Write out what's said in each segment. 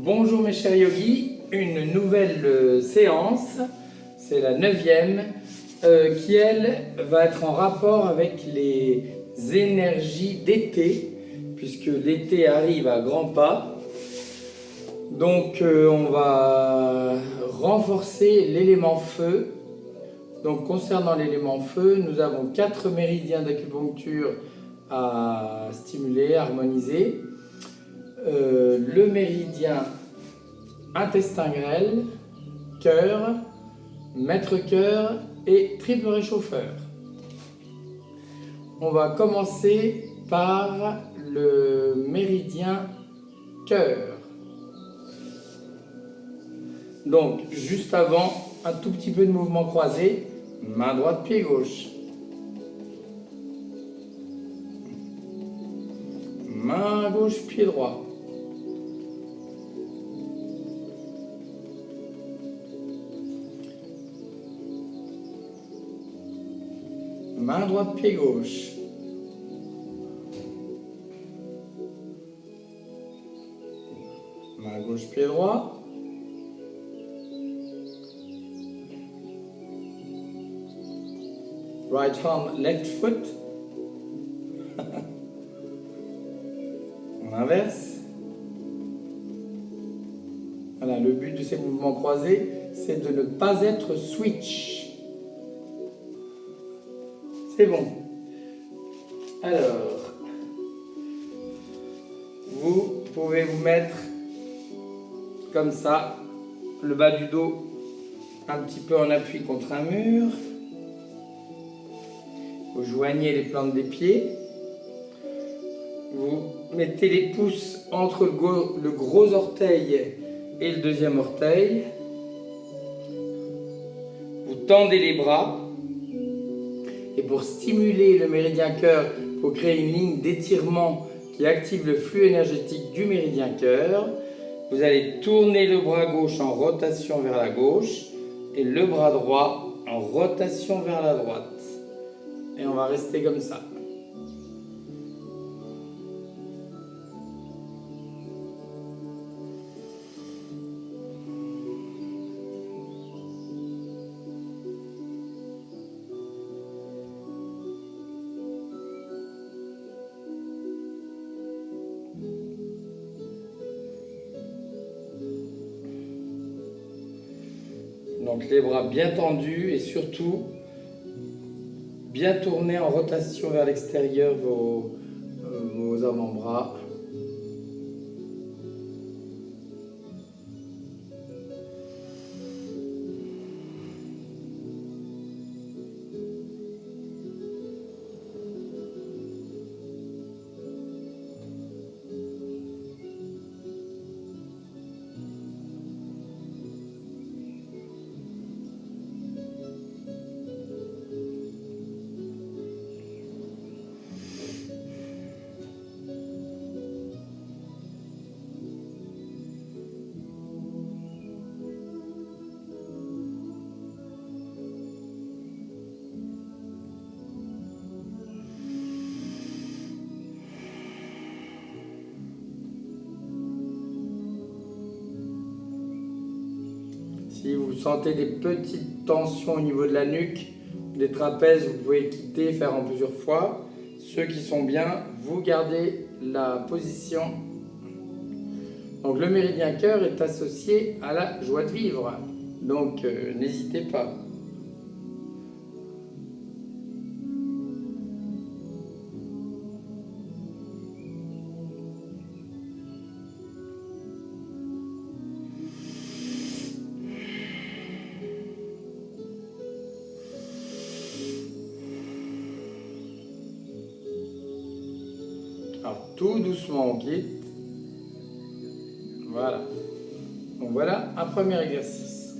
Bonjour mes chers yogis, une nouvelle séance, c'est la 9e, qui elle va être en rapport avec les énergies d'été, puisque l'été arrive à grands pas. Donc on va renforcer l'élément feu. Donc concernant l'élément feu, nous avons 4 méridiens d'acupuncture à stimuler, à harmoniser. Le méridien intestin grêle, cœur, maître cœur et triple réchauffeur. On va commencer par le méridien cœur. Donc juste avant, un tout petit peu de mouvement croisé, main droite, pied gauche. Main gauche, pied droit. Main droite, pied gauche. Main gauche, pied droit. Right arm, left foot. On inverse. Voilà, le but de ces mouvements croisés, c'est de ne pas être switch. C'est bon. Alors, vous pouvez vous mettre comme ça, le bas du dos un petit peu en appui contre un mur. Vous joignez les plantes des pieds. Vous mettez les pouces entre le gros orteil et le deuxième orteil. Vous tendez les bras. Et pour stimuler le méridien cœur, pour créer une ligne d'étirement qui active le flux énergétique du méridien cœur, vous allez tourner le bras gauche en rotation vers la gauche et le bras droit en rotation vers la droite. Et on va rester comme ça. Donc les bras bien tendus et surtout bien tournés en rotation vers l'extérieur vos avant-bras. Si vous sentez des petites tensions au niveau de la nuque, des trapèzes, vous pouvez quitter, faire en plusieurs fois. Ceux qui sont bien, vous gardez la position. Donc le méridien cœur est associé à la joie de vivre. Donc n'hésitez pas. Alors tout doucement on quitte. Voilà. Donc voilà un premier exercice.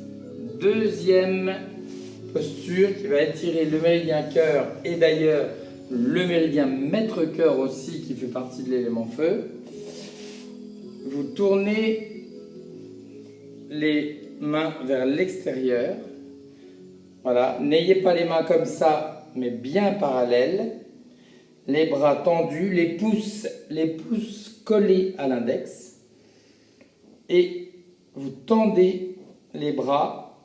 Deuxième posture qui va étirer le méridien cœur et d'ailleurs le méridien maître cœur aussi qui fait partie de l'élément feu. Vous tournez les mains vers l'extérieur. Voilà. N'ayez pas les mains comme ça mais bien parallèles. Les bras tendus, les pouces collés à l'index. et vous tendez les bras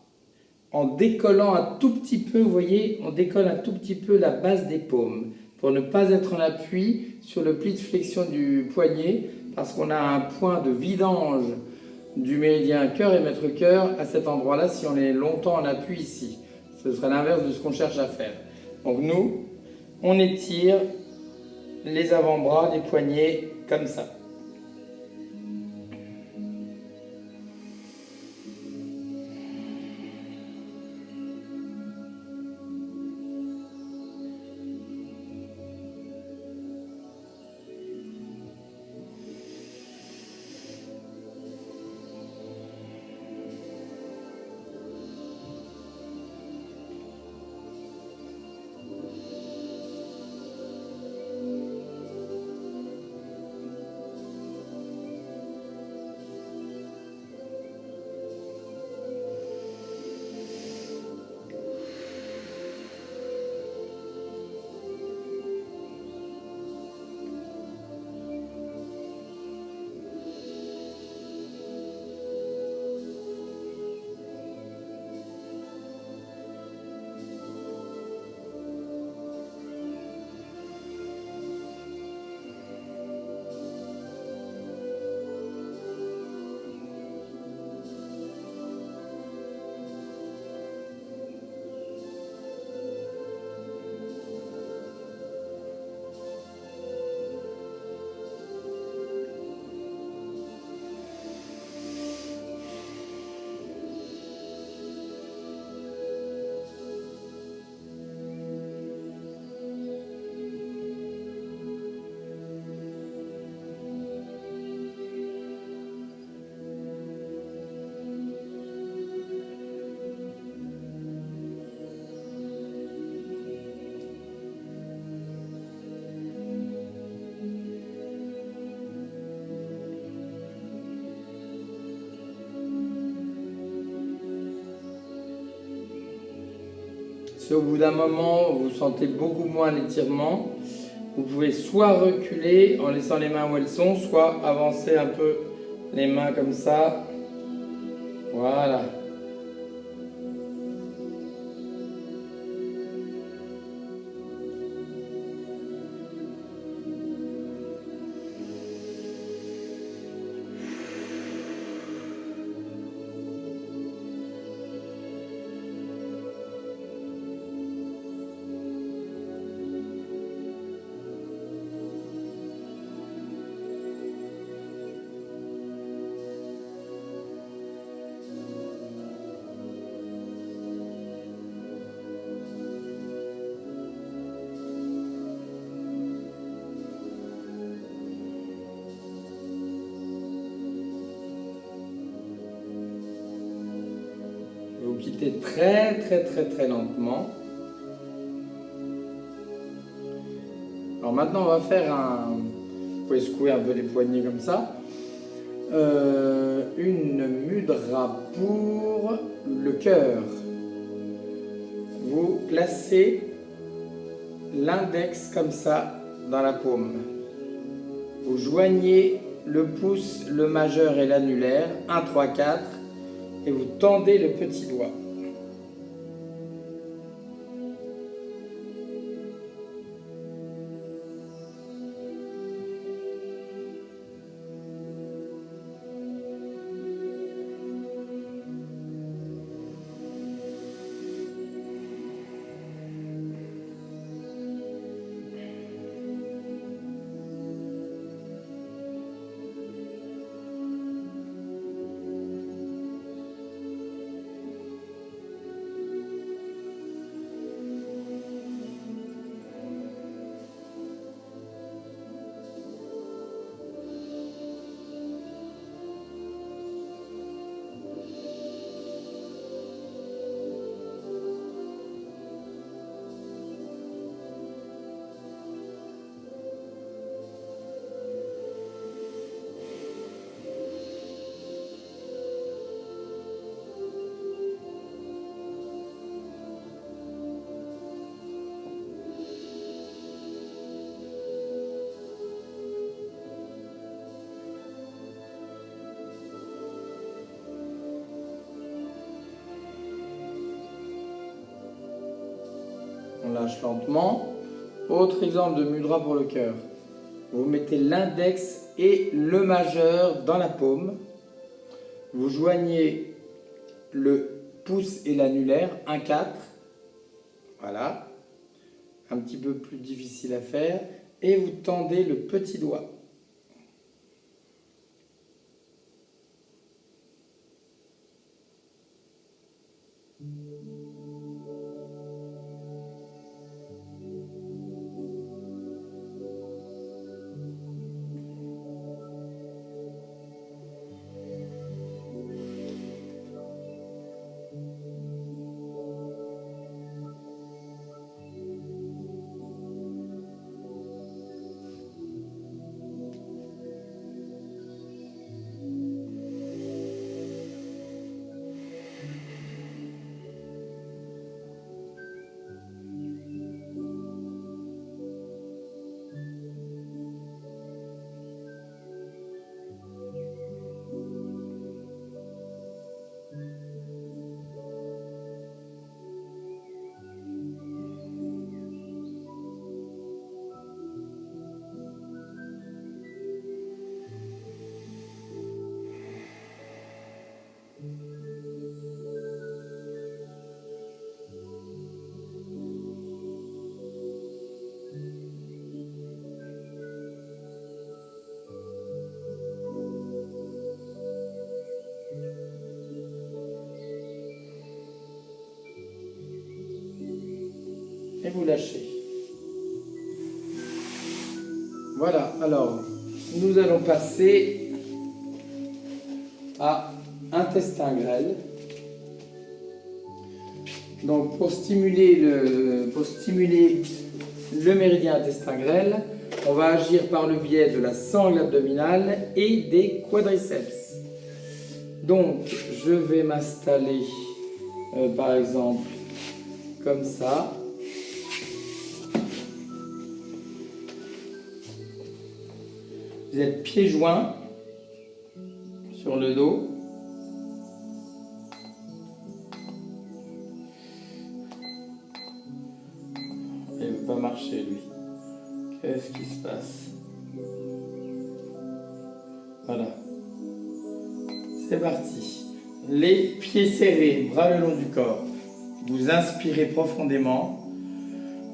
en décollant un tout petit peu, vous voyez, on décolle un tout petit peu la base des paumes pour ne pas être en appui sur le pli de flexion du poignet parce qu'on a un point de vidange du méridien cœur et maître-cœur à cet endroit-là si on est longtemps en appui ici. Ce serait l'inverse de ce qu'on cherche à faire. Donc nous, on étire les avant-bras, les poignets, comme ça. Si au bout d'un moment vous sentez beaucoup moins l'étirement, vous pouvez soit reculer en laissant les mains où elles sont, soit avancer un peu les mains comme ça. Voilà. Vous quittez très lentement. Alors maintenant on va faire un... Vous pouvez secouer un peu les poignets comme ça. Une mudra pour le cœur. Vous placez l'index comme ça dans la paume. Vous joignez le pouce, le majeur et l'annulaire, 1, 3, 4, et vous tendez le petit doigt. On lâche lentement. Autre exemple de mudra pour le cœur. Vous mettez l'index et le majeur dans la paume. Vous joignez le pouce et l'annulaire, 1-4. Voilà. Un petit peu plus difficile à faire. Et vous tendez le petit doigt. Et vous lâchez. Voilà, alors nous allons passer à intestin grêle. Donc pour stimuler le méridien intestin grêle, on va agir par le biais de la sangle abdominale et des quadriceps. Donc je vais m'installer par exemple comme ça. Vous êtes pieds joints sur le dos. Il ne veut pas marcher lui. Qu'est-ce qui se passe? Voilà. C'est parti. Les pieds serrés, bras le long du corps. Vous inspirez profondément.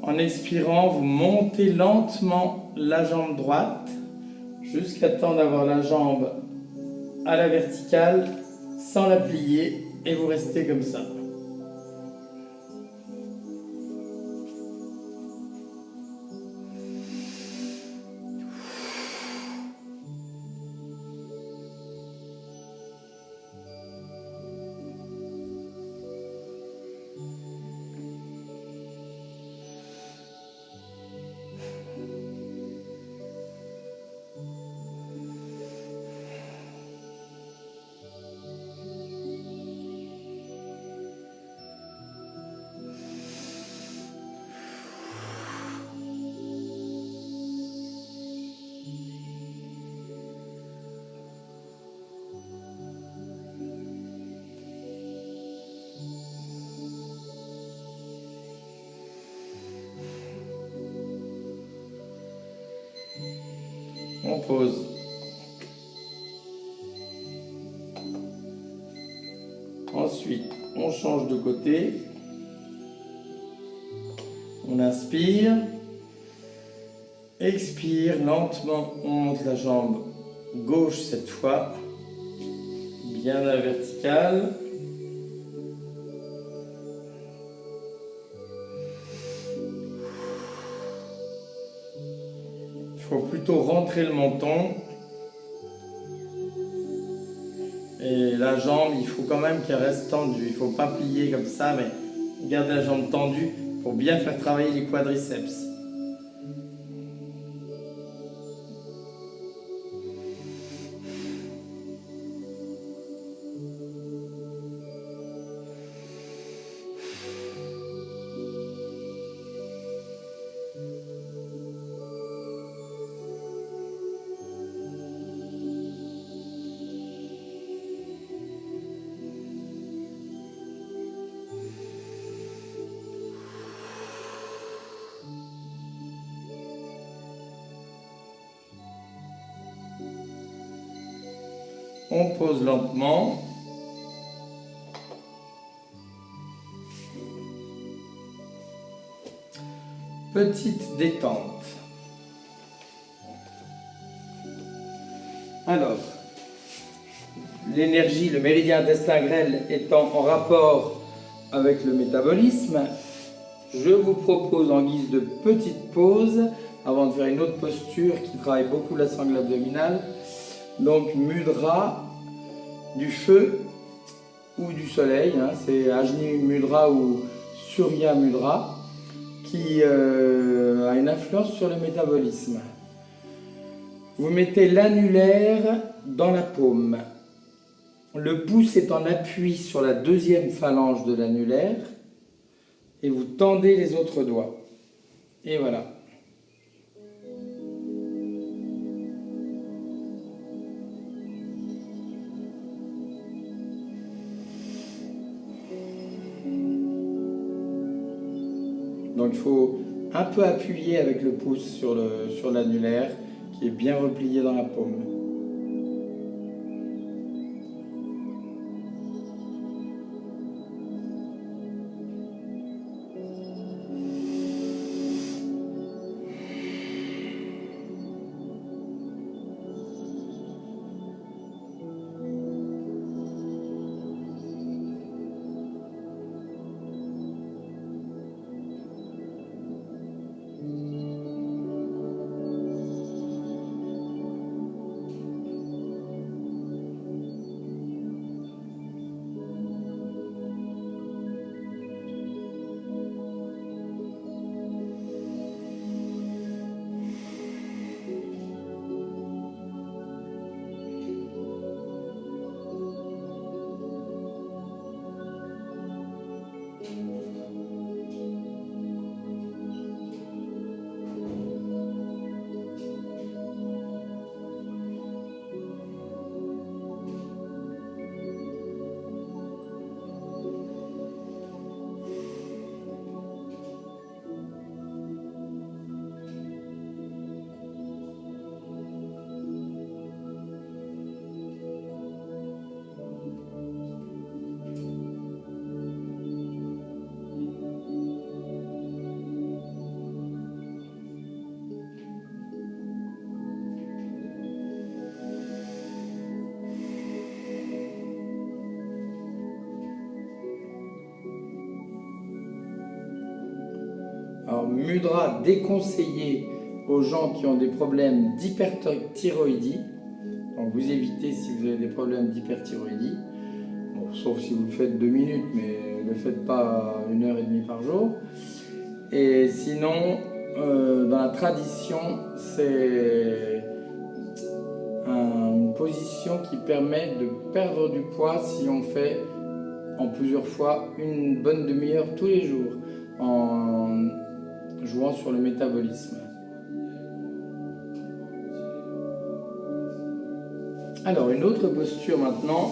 En expirant, vous montez lentement la jambe droite jusqu'à temps d'avoir la jambe à la verticale sans la plier et vous restez comme ça. On pose. Ensuite, on change de côté. On inspire. Expire lentement. On monte la jambe gauche cette fois. Bien à la verticale. Il faut plutôt rentrer le menton. Et la jambe, il faut quand même qu'elle reste tendue. Il ne faut pas plier comme ça, mais garder la jambe tendue pour bien faire travailler les quadriceps. On pose lentement. Petite détente. Alors, l'énergie, le méridien intestin grêle étant en rapport avec le métabolisme, je vous propose en guise de petite pause, avant de faire une autre posture qui travaille beaucoup la sangle abdominale, donc mudra du feu ou du soleil, hein, c'est Ajni Mudra ou Surya Mudra, qui a une influence sur le métabolisme. Vous mettez l'annulaire dans la paume. Le pouce est en appui sur la deuxième phalange de l'annulaire et vous tendez les autres doigts. Et voilà. Donc il faut un peu appuyer avec le pouce sur l'annulaire qui est bien replié dans la paume. Alors, mudra déconseillé aux gens qui ont des problèmes d'hyperthyroïdie. Donc, vous évitez si vous avez des problèmes d'hyperthyroïdie. Bon, sauf si vous le faites 2 minutes, mais ne le faites pas 1h30 par jour. Et sinon, dans la tradition, c'est une position qui permet de perdre du poids si on fait en plusieurs fois une bonne demi-heure tous les jours, en jouant sur le métabolisme. Alors, une autre posture maintenant.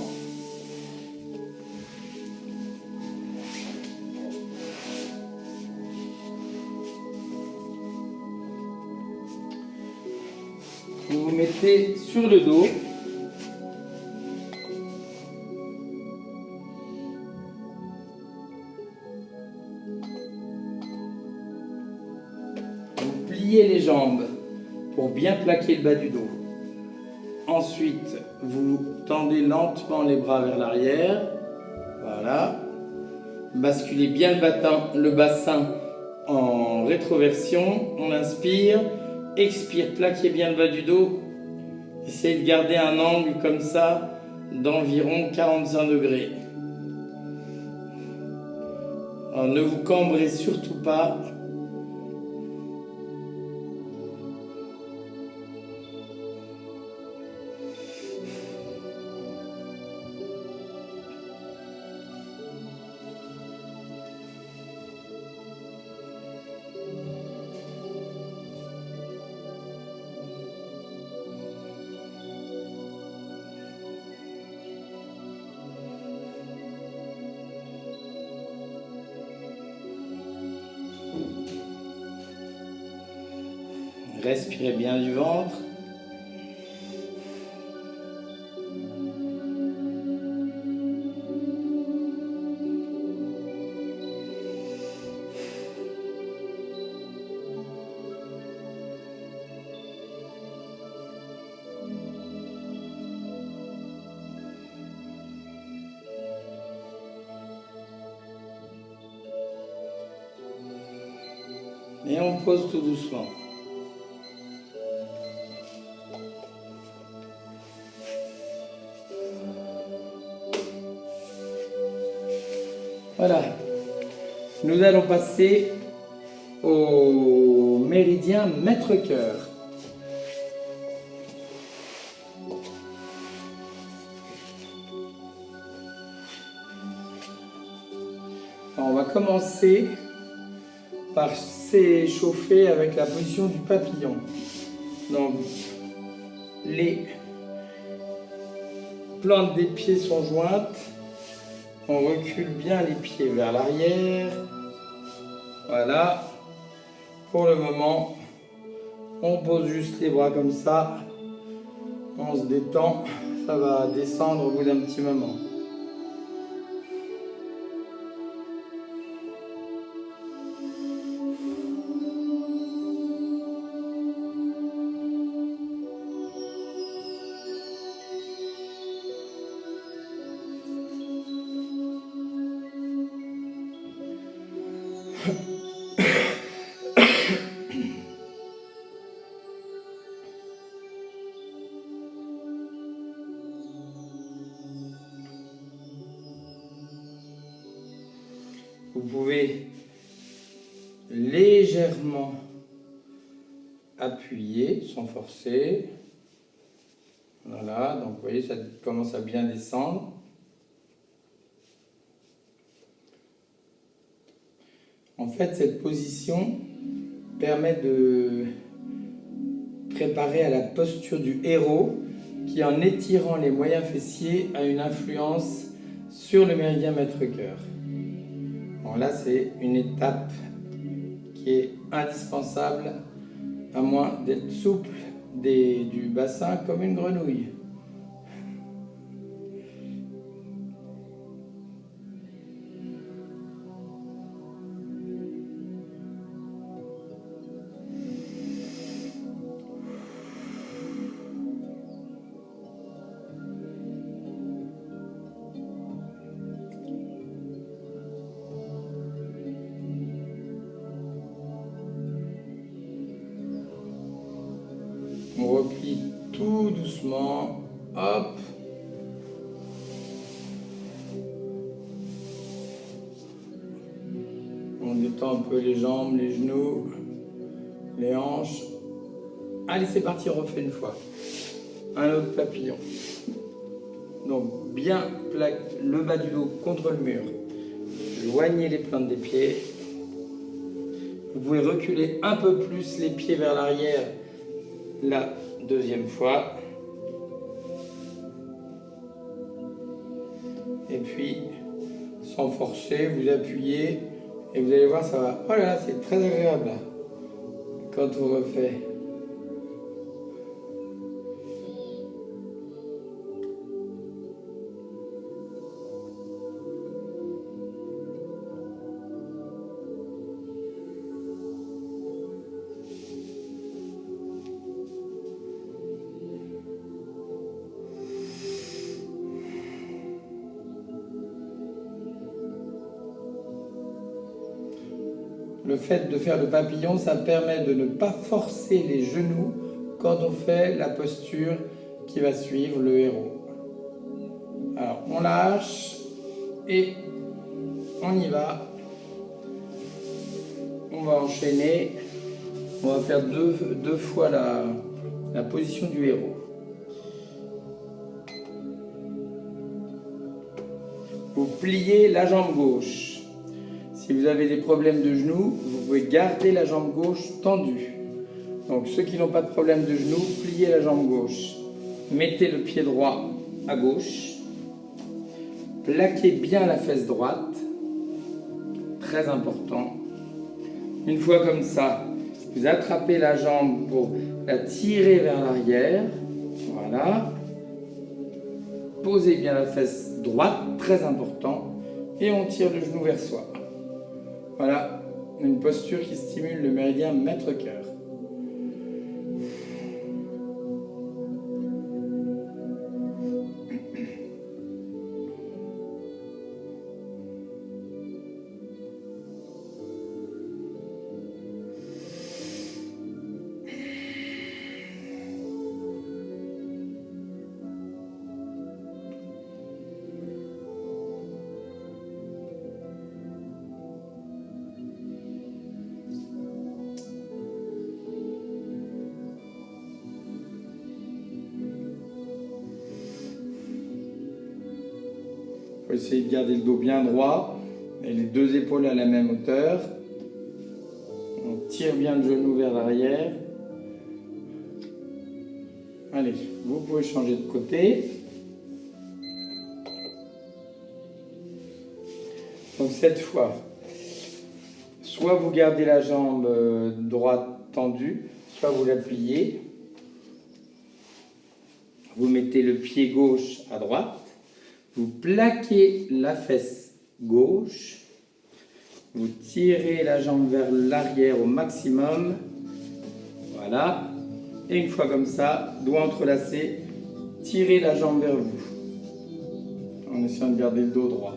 Vous vous mettez sur le dos. Vous pliez les jambes pour bien plaquer le bas du dos. Ensuite, vous tendez lentement les bras vers l'arrière. Voilà. Basculez bien le bassin en rétroversion. On inspire. Expire, plaquez bien le bas du dos. Essayez de garder un angle comme ça d'environ 45 degrés. Alors, ne vous cambrez surtout pas. Respirez bien du ventre. Et on pose tout doucement. Voilà. Nous allons passer au méridien maître-cœur. On va commencer par s'échauffer avec la position du papillon. Donc, les plantes des pieds sont jointes. On recule bien les pieds vers l'arrière. Voilà. Pour le moment, on pose juste les bras comme ça. On se détend. Ça va descendre au bout d'un petit moment. Vous pouvez légèrement appuyer sans forcer. Voilà, donc vous voyez, ça commence à bien descendre. En fait, cette position permet de préparer à la posture du héros qui, en étirant les moyens fessiers, a une influence sur le méridien maître-cœur. Bon, là, c'est une étape qui est indispensable, à moins d'être souple du bassin comme une grenouille. On replie tout doucement, hop. On détend un peu les jambes, les genoux, les hanches. Allez, c'est parti, on refait une fois. Un autre papillon. Donc, bien le bas du dos contre le mur. Joignez les plantes des pieds. Vous pouvez reculer un peu plus les pieds vers l'arrière la deuxième fois. Et puis, sans forcer, vous appuyez et vous allez voir, ça va. Oh là là, c'est très agréable là, quand on refait. Le fait de faire le papillon, ça permet de ne pas forcer les genoux quand on fait la posture qui va suivre le héros. Alors, on lâche et on y va. On va enchaîner. On va faire deux fois la position du héros. Vous pliez la jambe gauche. Si vous avez des problèmes de genoux, vous pouvez garder la jambe gauche tendue. Donc ceux qui n'ont pas de problème de genoux, pliez la jambe gauche. Mettez le pied droit à gauche. Plaquez bien la fesse droite. Très important. Une fois comme ça, vous attrapez la jambe pour la tirer vers l'arrière. Voilà. Posez bien la fesse droite, très important. Et on tire le genou vers soi. Voilà, une posture qui stimule le méridien maître-cœur. faut essayer de garder le dos bien droit et les deux épaules à la même hauteur. On tire bien le genou vers l'arrière. Allez, vous pouvez changer de côté. Donc cette fois, soit vous gardez la jambe droite tendue, soit vous la pliez. Vous mettez le pied gauche à droite. Vous plaquez la fesse gauche. Vous tirez la jambe vers l'arrière au maximum. Voilà. Et une fois comme ça, doigts entrelacés, tirez la jambe vers vous. En essayant de garder le dos droit.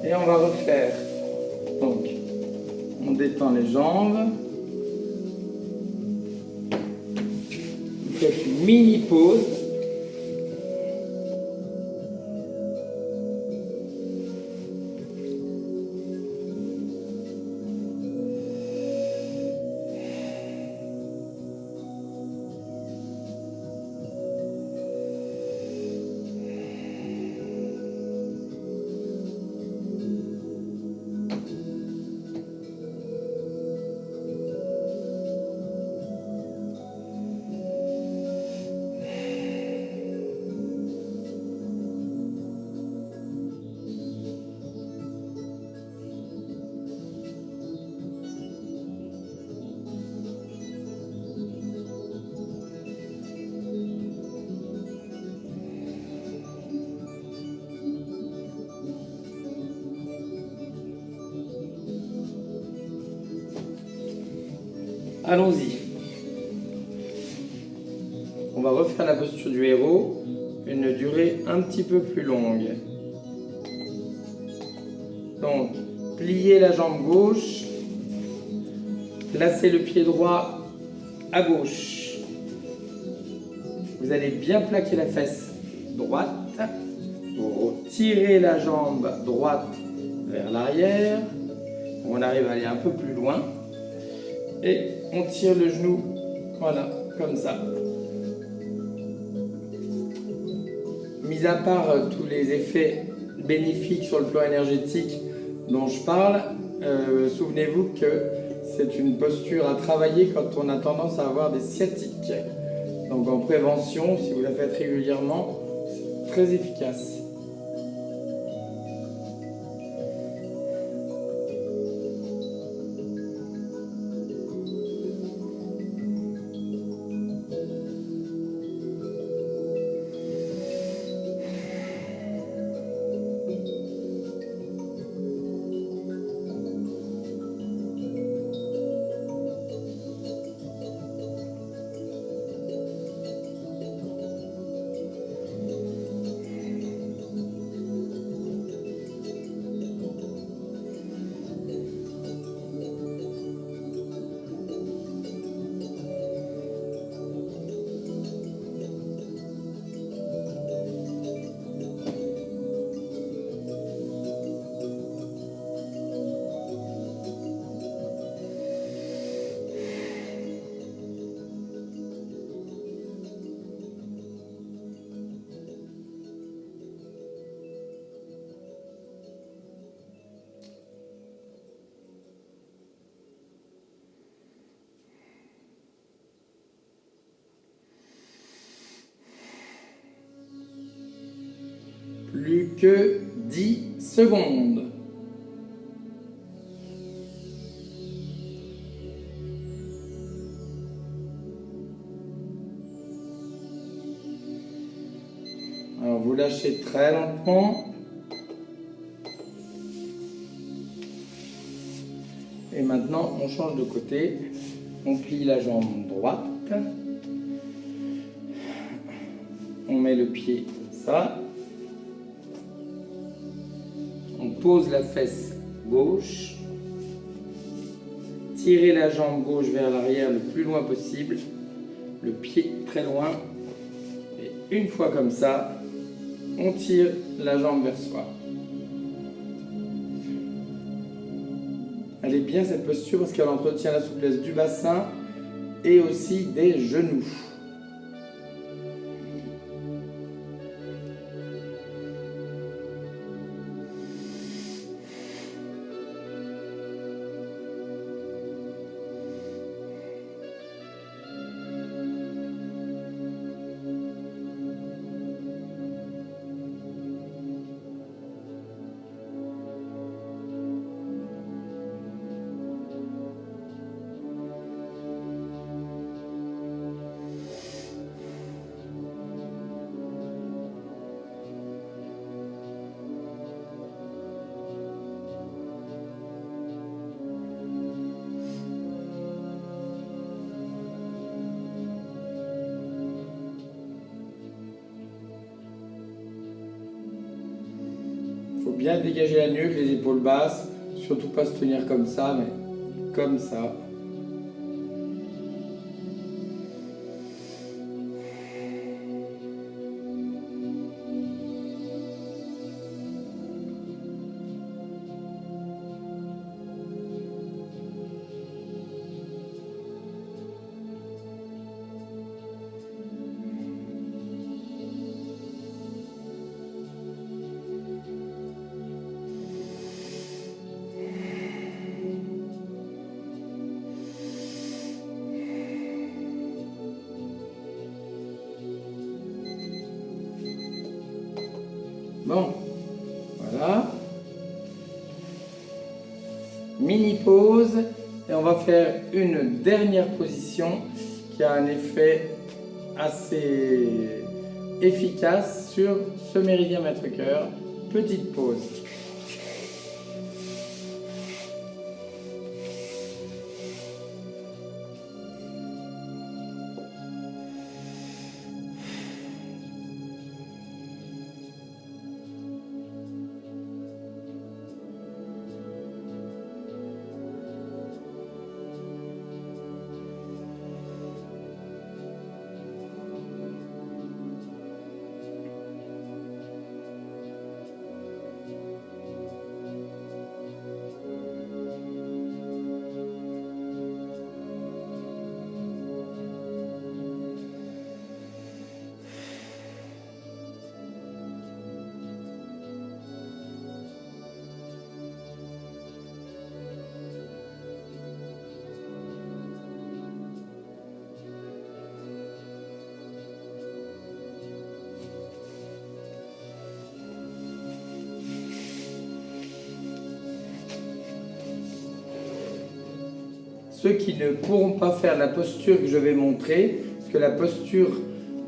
Et on va refaire. Donc, on détend les jambes. Vous faites une mini pause. Allons-y. On va refaire la posture du héros, une durée un petit peu plus longue. Donc, pliez la jambe gauche, placez le pied droit à gauche. Vous allez bien plaquer la fesse droite, vous tirez la jambe droite vers l'arrière, on arrive à aller un peu plus loin. Et on tire le genou, voilà, comme ça. Mis à part tous les effets bénéfiques sur le plan énergétique dont je parle, souvenez-vous que c'est une posture à travailler quand on a tendance à avoir des sciatiques. Donc en prévention, si vous la faites régulièrement, c'est très efficace. plus que 10 secondes. Alors vous lâchez très lentement. Et maintenant on change de côté. On plie la jambe droite. On met le pied comme ça. On pose la fesse gauche. Tirez la jambe gauche vers l'arrière le plus loin possible. Le pied très loin. Et une fois comme ça, on tire la jambe vers soi. Elle est bien cette posture parce qu'elle entretient la souplesse du bassin et aussi des genoux. Bien dégager la nuque, les épaules basses, surtout pas se tenir comme ça, mais comme ça. Bon, voilà. Mini pause et on va faire une dernière position qui a un effet assez efficace sur ce méridien mètre-cœur. Petite pause. Ceux qui ne pourront pas faire la posture que je vais montrer, parce que la posture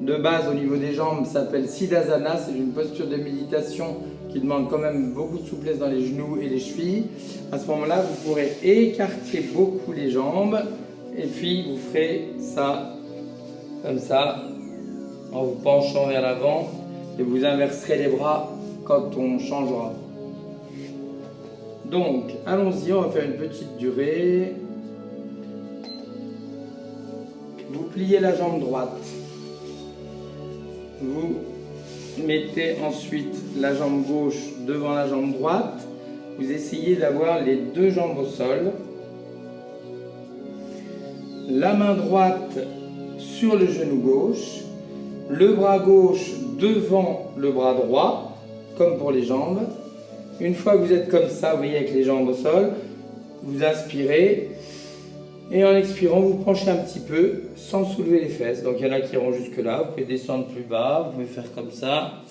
de base au niveau des jambes s'appelle Siddhasana, c'est une posture de méditation qui demande quand même beaucoup de souplesse dans les genoux et les chevilles. À ce moment-là, vous pourrez écarter beaucoup les jambes et puis vous ferez ça, comme ça, en vous penchant vers l'avant et vous inverserez les bras quand on changera. Donc, allons-y, on va faire une petite durée. Vous pliez la jambe droite. Vous mettez ensuite la jambe gauche devant la jambe droite. Vous essayez d'avoir les deux jambes au sol. La main droite sur le genou gauche. Le bras gauche devant le bras droit, comme pour les jambes. Une fois que vous êtes comme ça, vous voyez, avec les jambes au sol, vous inspirez. Et en expirant, vous penchez un petit peu sans soulever les fesses. Donc il y en a qui iront jusque là. Vous pouvez descendre plus bas. Vous pouvez faire comme ça.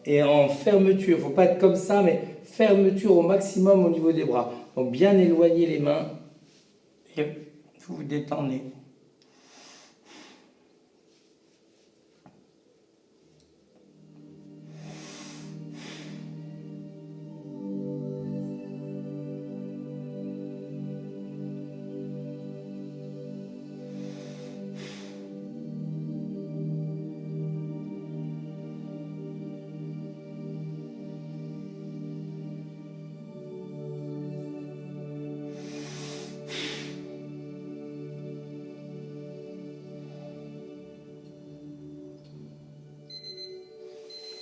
et en fermeture. Il ne faut pas être comme ça, mais fermeture au maximum au niveau des bras. Donc bien éloigner les mains et vous vous détendez.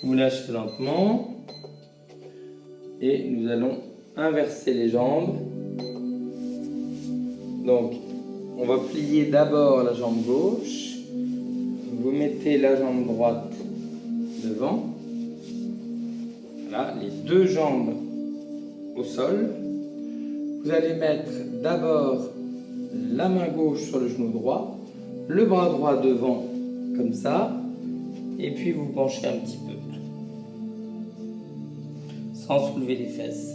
Vous lâchez lentement et nous allons inverser les jambes. Donc, on va plier d'abord la jambe gauche. Vous mettez la jambe droite devant. Voilà, les deux jambes au sol. Vous allez mettre d'abord la main gauche sur le genou droit, le bras droit devant, comme ça, et puis vous penchez un petit peu. Sans soulever les fesses.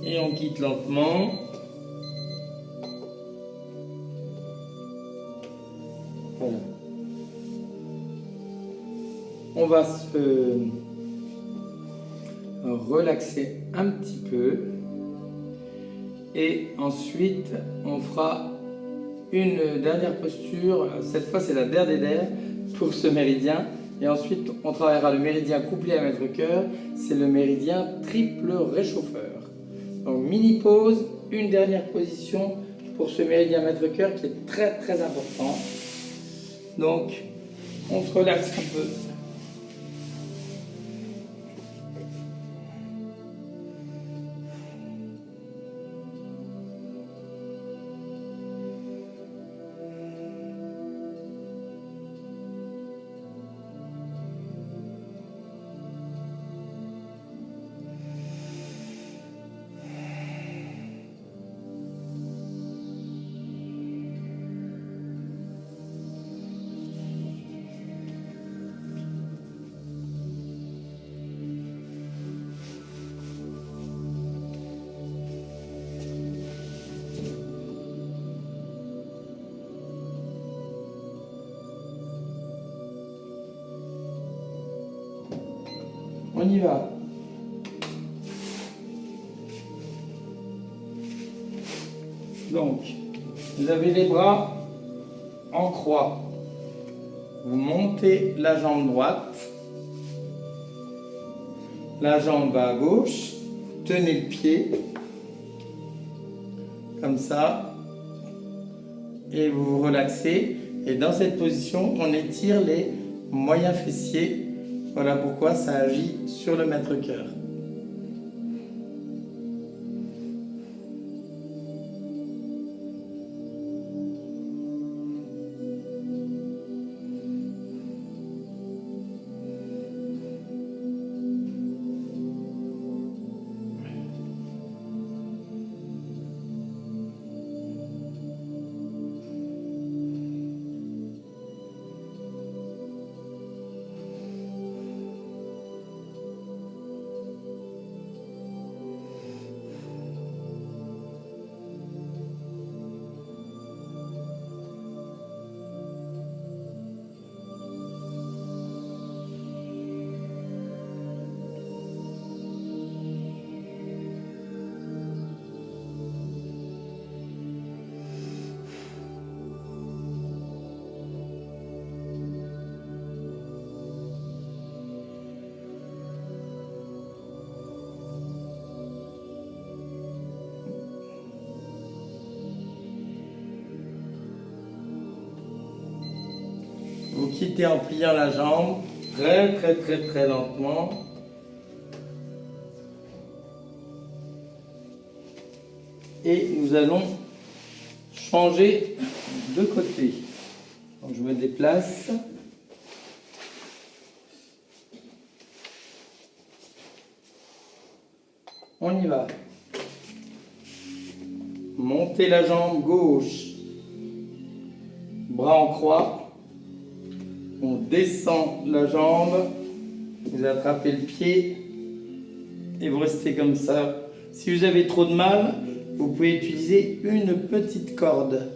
Et on quitte lentement. Voilà. On va se relaxer un petit peu. Et ensuite, on fera une dernière posture. Cette fois, c'est la der des der pour ce méridien. Et ensuite, on travaillera le méridien couplé à mètre-cœur. C'est le méridien triple réchauffeur. Donc, mini pause, une dernière position pour ce méridien mètre-cœur qui est très très important. Donc, on se relaxe un peu. On y va. Donc, vous avez les bras en croix. Vous montez la jambe droite. La jambe va à gauche. Tenez le pied. Comme ça. Et vous vous relaxez. Et dans cette position, on étire les moyens fessiers. Voilà pourquoi ça agit sur le mètre-cœur. Vous quittez en pliant la jambe, très lentement. Et nous allons changer de côté. Donc je me déplace. On y va. Montez la jambe gauche. Bras en croix. On descend la jambe. Vous attrapez le pied. Et vous restez comme ça. Si vous avez trop de mal, vous pouvez utiliser une petite corde.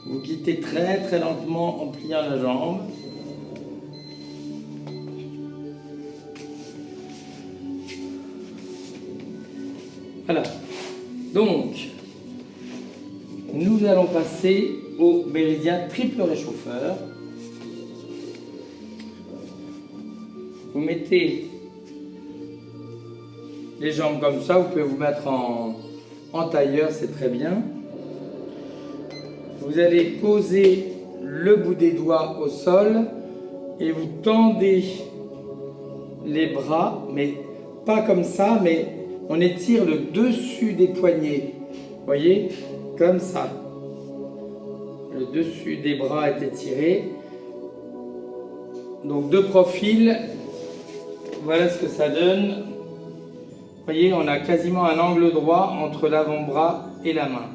Vous quittez très lentement en pliant la jambe. Voilà. Donc, nous allons passer au méridien triple réchauffeur. Vous mettez les jambes comme ça, vous pouvez vous mettre en tailleur, c'est très bien. Vous allez poser le bout des doigts au sol et vous tendez les bras, mais pas comme ça, mais on étire le dessus des poignets. Vous voyez, comme ça. Le dessus des bras est étiré. Donc de profil, voilà ce que ça donne. Vous voyez, on a quasiment un angle droit entre l'avant-bras et la main.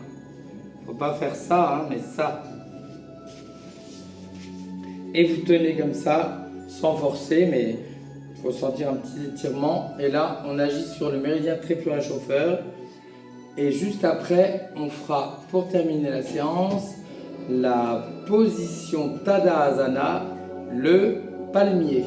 Faut pas faire ça, hein, mais ça. Et vous tenez comme ça, sans forcer, mais il faut sentir un petit étirement. Et là, on agit sur le méridien triple réchauffeur. Et juste après, on fera, pour terminer la séance, la position Tadasana, le palmier.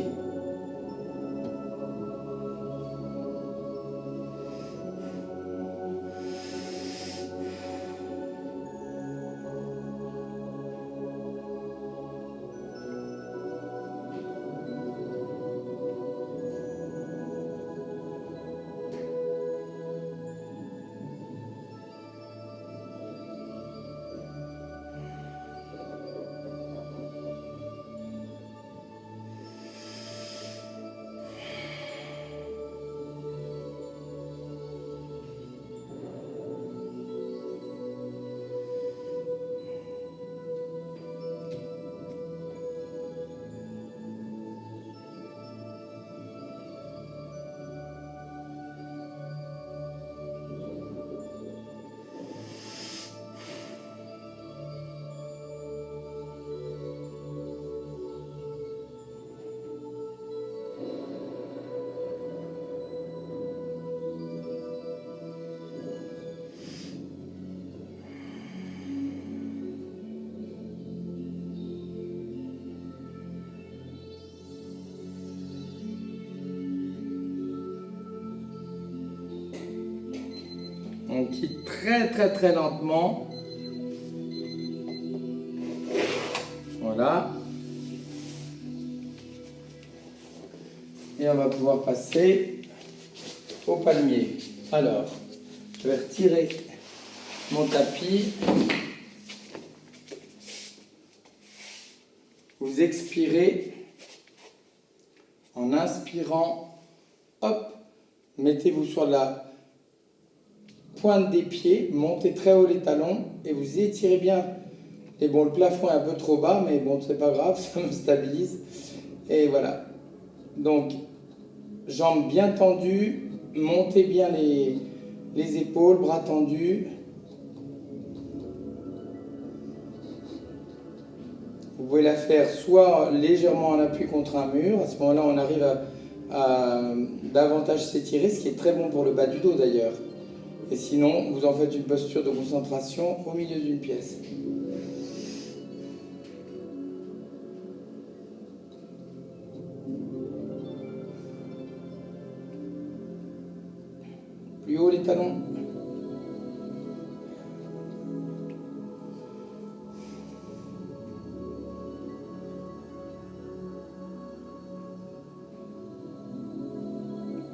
On quitte très lentement. Voilà. Et on va pouvoir passer au palmier. Alors, je vais retirer mon tapis. Vous expirez en inspirant, hop, mettez-vous sur la pointe des pieds, montez très haut les talons et vous étirez bien. Et bon, le plafond est un peu trop bas, mais bon, c'est pas grave, ça me stabilise. Et voilà. Donc, jambes bien tendues, montez bien les épaules, bras tendus. Vous pouvez la faire soit légèrement en appui contre un mur, à ce moment-là on arrive à davantage s'étirer, ce qui est très bon pour le bas du dos d'ailleurs. Et sinon, vous en faites une posture de concentration au milieu d'une pièce. Plus haut les talons.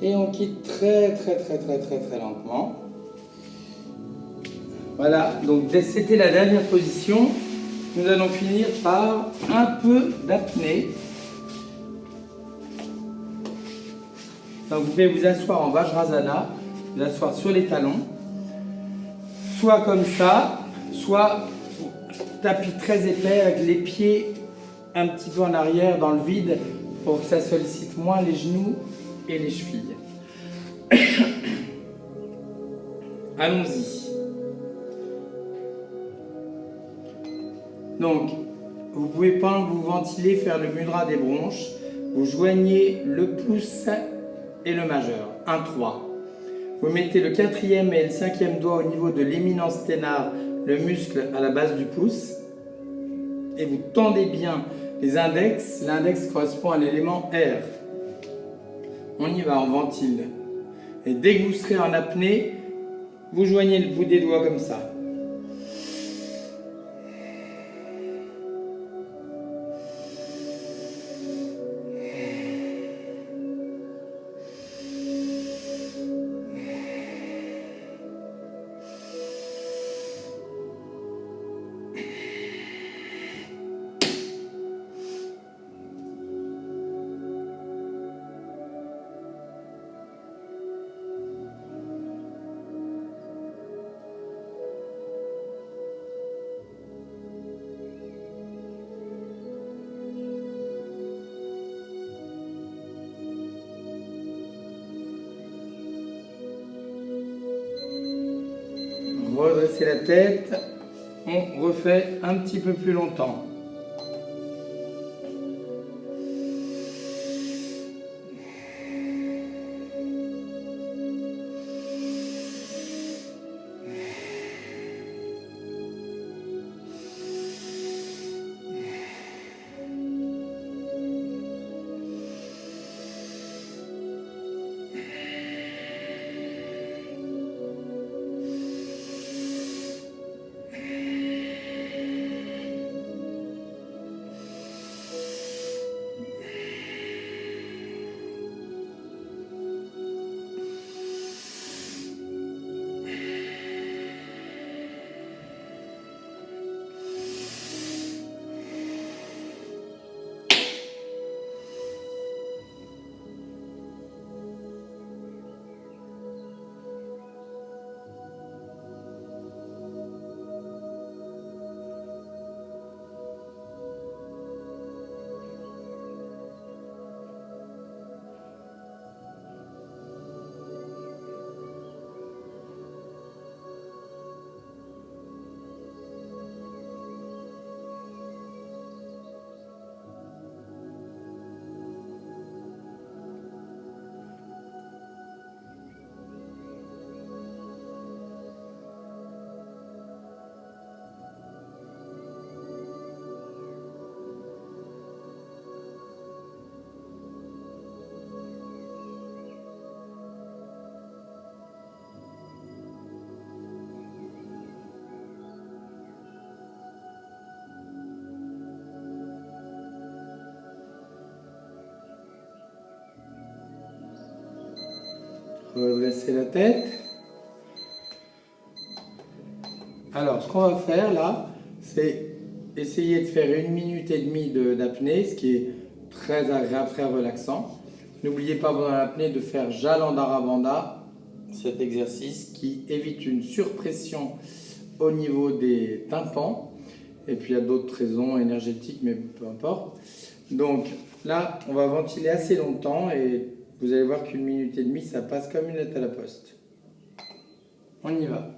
Et on quitte très lentement. Voilà, donc c'était la dernière position. Nous allons finir par un peu d'apnée. Donc vous pouvez vous asseoir en Vajrasana, vous asseoir sur les talons, soit comme ça, soit tapis très épais avec les pieds un petit peu en arrière dans le vide pour que ça sollicite moins les genoux et les chevilles. Allons-y. Donc, vous pouvez pendant que vous ventilez faire le mudra des bronches. Vous joignez le pouce et le majeur, 1-3. Vous mettez le 4e et le 5e doigt au niveau de l'éminence ténar, le muscle à la base du pouce. Et vous tendez bien les index. L'index correspond à l'élément R. On y va, on ventile. Et dès que vous serez en apnée, vous joignez le bout des doigts comme ça. Redressez la tête, on refait un petit peu plus longtemps. Redressez la tête. Alors, ce qu'on va faire là, c'est essayer de faire 1 minute et demie d'apnée, ce qui est très agréable, très relaxant. N'oubliez pas pendant l'apnée de faire Jalandhara Bandha, cet exercice qui évite une surpression au niveau des tympans. Et puis il y a d'autres raisons énergétiques, mais peu importe. Donc là, on va ventiler assez longtemps et vous allez voir qu'1 minute et demie, ça passe comme une lettre à la poste. On y va.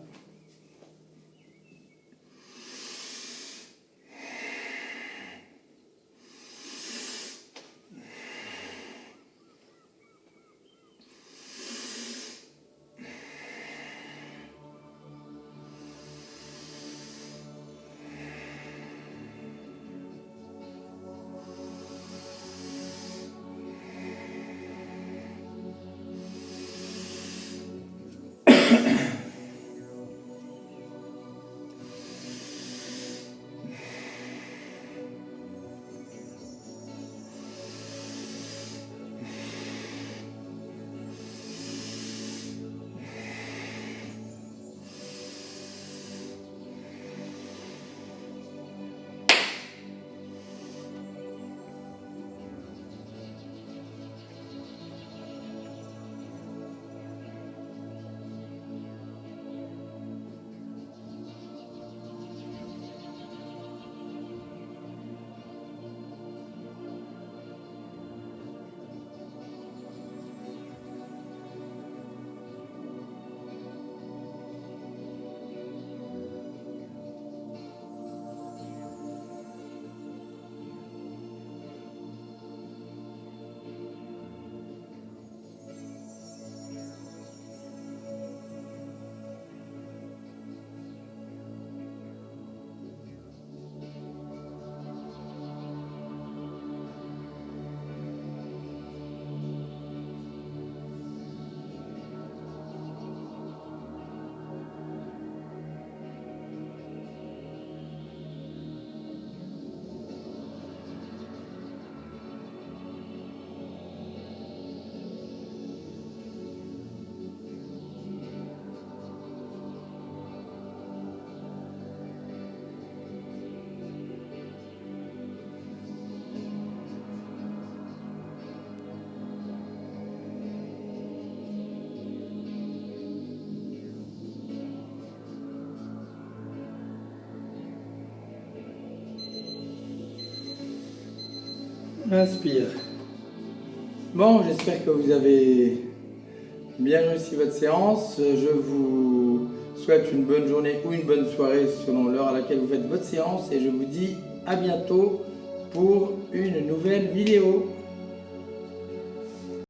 Inspire. Bon, j'espère que vous avez bien réussi votre séance. Je vous souhaite une bonne journée ou une bonne soirée selon l'heure à laquelle vous faites votre séance et je vous dis à bientôt pour une nouvelle vidéo.